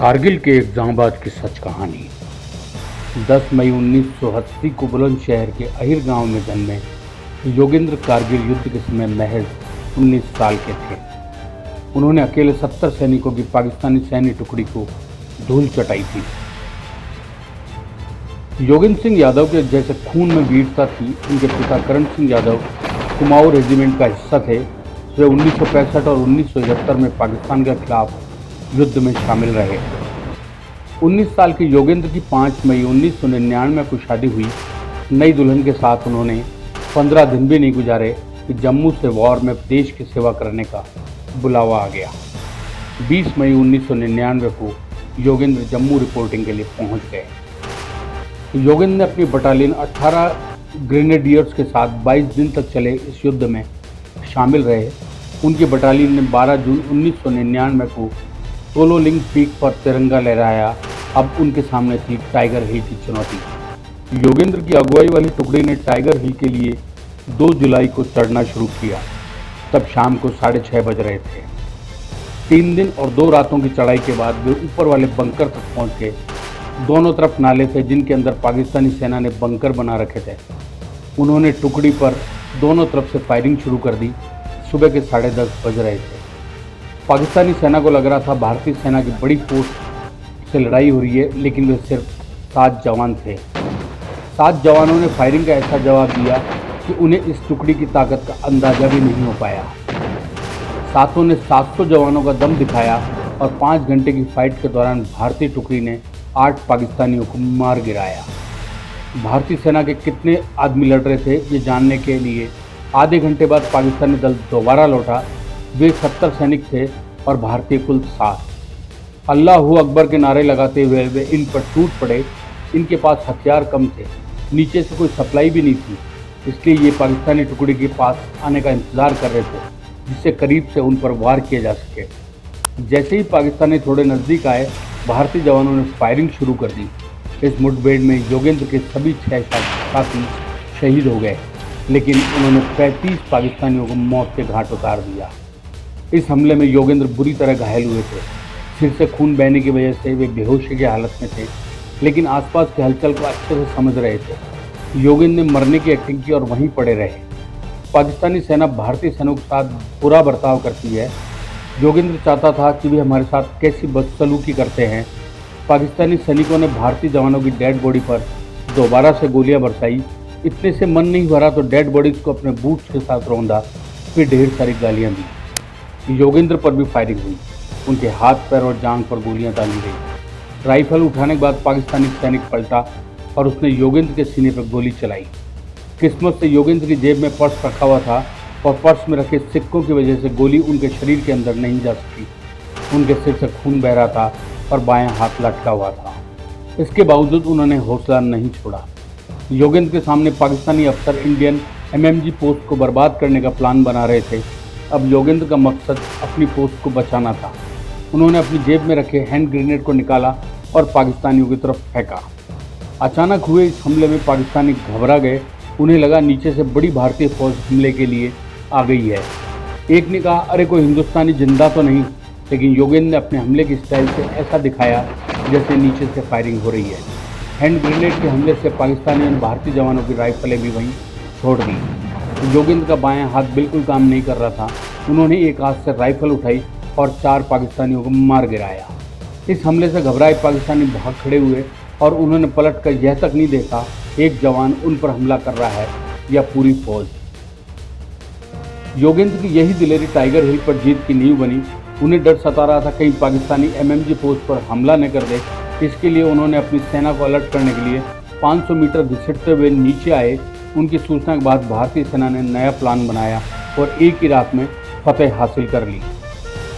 कारगिल के एक जांबाज की सच कहानी। 10 मई 1980 को बुलंदशहर के अहिर गांव में जन्मे योगेंद्र कारगिल युद्ध के समय महज 19 साल के थे। उन्होंने अकेले 70 सैनिकों की पाकिस्तानी सैन्य टुकड़ी को धूल चटाई थी। योगेंद्र सिंह यादव के जैसे खून में वीरता थी, उनके पिता करण सिंह यादव कुमाऊं रेजिमेंट का हिस्सा थे। वे 1965 और 1971 में पाकिस्तान के खिलाफ युद्ध में शामिल रहे। 19 साल के योगेंद्र की 5 मई 1999 को शादी हुई। नई दुल्हन के साथ उन्होंने 15 दिन भी नहीं गुजारे कि जम्मू से वॉर में देश की सेवा करने का बुलावा आ गया। 20 मई 1999 को योगेंद्र जम्मू रिपोर्टिंग के लिए पहुंच गए। योगेंद्र ने अपनी बटालियन 18 ग्रेनेडियर्स के साथ 22 दिन तक चले इस युद्ध में शामिल रहे। उनकी बटालियन ने 12 जून 1999 को सोलोलिंग पीक पर तिरंगा लहराया। अब उनके सामने थी टाइगर हिल की चुनौती। योगेंद्र की अगुवाई वाली टुकड़ी ने टाइगर हिल के लिए 2 जुलाई को चढ़ना शुरू किया। तब शाम को 6:30 बज रहे थे। 3 दिन और 2 रातों की चढ़ाई के बाद वे ऊपर वाले बंकर तक पहुंच गए। दोनों तरफ नाले थे जिनके अंदर पाकिस्तानी सेना ने बंकर बना रखे थे। उन्होंने टुकड़ी पर दोनों तरफ से फायरिंग शुरू कर दी। सुबह के 10:30 बज रहे थे। पाकिस्तानी सेना को लग रहा था भारतीय सेना की बड़ी फोर्स से लड़ाई हो रही है, लेकिन वे सिर्फ 7 जवान थे। 7 जवानों ने फायरिंग का ऐसा जवाब दिया कि उन्हें इस टुकड़ी की ताकत का अंदाजा भी नहीं हो पाया। सातों ने 700 जवानों का दम दिखाया और 5 घंटे की फाइट के दौरान भारतीय टुकड़ी ने 8 पाकिस्तानियों को मार गिराया। भारतीय सेना के कितने आदमी लड़ रहे थे ये जानने के लिए आधे घंटे बाद पाकिस्तानी दल दोबारा लौटा। वे 70 सैनिक थे और भारतीय कुल 7। अल्लाहू अकबर के नारे लगाते हुए वे इन पर टूट पड़े। इनके पास हथियार कम थे, नीचे से कोई सप्लाई भी नहीं थी, इसलिए ये पाकिस्तानी टुकड़ी के पास आने का इंतज़ार कर रहे थे जिससे करीब से उन पर वार किया जा सके। जैसे ही पाकिस्तानी थोड़े नज़दीक आए, भारतीय जवानों ने फायरिंग शुरू कर दी। इस मुठभेड़ में योगेंद्र के सभी 6 साथी शहीद हो गए, लेकिन उन्होंने 35 पाकिस्तानियों को मौत के घाट उतार दिया। इस हमले में योगेंद्र बुरी तरह घायल हुए थे। सिर से खून बहने की वजह से वे बेहोशी की हालत में थे, लेकिन आसपास की हलचल को अच्छे से समझ रहे थे। योगेंद्र ने मरने की एक्टिंग की और वहीं पड़े रहे। पाकिस्तानी सेना भारतीय सेना के साथ बुरा बर्ताव करती है। योगेंद्र चाहता था कि वे हमारे साथ कैसी बदसलूकी करते हैं। पाकिस्तानी सैनिकों ने भारतीय जवानों की डेड बॉडी पर दोबारा से गोलियां बरसाई। इतने से मन नहीं भरा तो डेड बॉडीज को अपने बूट्स के साथ रौंदा, फिर ढेर सारी गालियां दी। योगेंद्र पर भी फायरिंग हुई। उनके हाथ, पैर और जांघ पर गोलियां दागी गई। राइफल उठाने के बाद पाकिस्तानी सैनिक पलटा और उसने योगेंद्र के सीने पर गोली चलाई। किस्मत से योगेंद्र की जेब में पर्स रखा हुआ था और पर्स में रखे सिक्कों की वजह से गोली उनके शरीर के अंदर नहीं जा सकी। उनके सिर से खून बह रहा था और बायां हाथ लटका हुआ था। इसके बावजूद उन्होंने हौसला नहीं छोड़ा। योगेंद्र के सामने पाकिस्तानी अफसर इंडियन MMG पोस्ट को बर्बाद करने का प्लान बना रहे थे। अब योगेंद्र का मकसद अपनी पोस्ट को बचाना था। उन्होंने अपनी जेब में रखे हैंड ग्रेनेड को निकाला और पाकिस्तानियों की तरफ फेंका। अचानक हुए इस हमले में पाकिस्तानी घबरा गए। उन्हें लगा नीचे से बड़ी भारतीय फौज हमले के लिए आ गई है। एक ने कहा, अरे कोई हिंदुस्तानी जिंदा तो नहीं, लेकिन योगेंद्र ने अपने हमले की स्टाइल से ऐसा दिखाया जैसे नीचे से फायरिंग हो रही है। हैंड ग्रेनेड के हमले से पाकिस्तानियों ने भारतीय जवानों की राइफलें भी वहीं छोड़ दी। योगेंद्र का बायां हाथ बिल्कुल काम नहीं कर रहा था। उन्होंने एक हाथ से राइफल उठाई और 4 पाकिस्तानियों को मार गिराया। इस हमले से घबराए पाकिस्तानी भाग खड़े हुए और उन्होंने पलट कर यह तक नहीं देखा एक जवान उन पर हमला कर रहा है या पूरी फौज। योगेंद्र की यही दिलेरी टाइगर हिल पर जीत की नींव बनी। उन्हें डर सता रहा था कहीं पाकिस्तानी MMG पोस्ट पर हमला न कर दे। इसके लिए उन्होंने अपनी सेना को अलर्ट करने के लिए 500 मीटर घिसटते हुए नीचे आए। उनकी सूचना के बाद भारतीय सेना ने नया प्लान बनाया और एक ही रात में फतेह हासिल कर ली।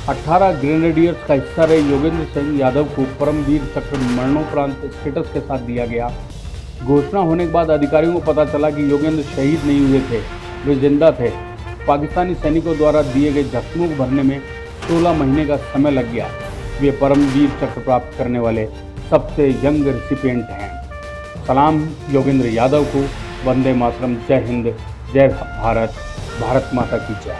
18 ग्रेनेडियर्स का हिस्सा रहे योगेंद्र सिंह यादव को परमवीर चक्र मरणोपरांत स्टेटस के साथ दिया गया। घोषणा होने के बाद अधिकारियों को पता चला कि योगेंद्र शहीद नहीं हुए थे, वे जिंदा थे। पाकिस्तानी सैनिकों द्वारा दिए गए जख्मों को भरने में 16 महीने का समय लग गया। वे परमवीर चक्र प्राप्त करने वाले सबसे यंग रेसिपिएंट हैं। सलाम योगेंद्र यादव को। वंदे मातरम। जय हिंद, जय भारत, भारत माता की जय।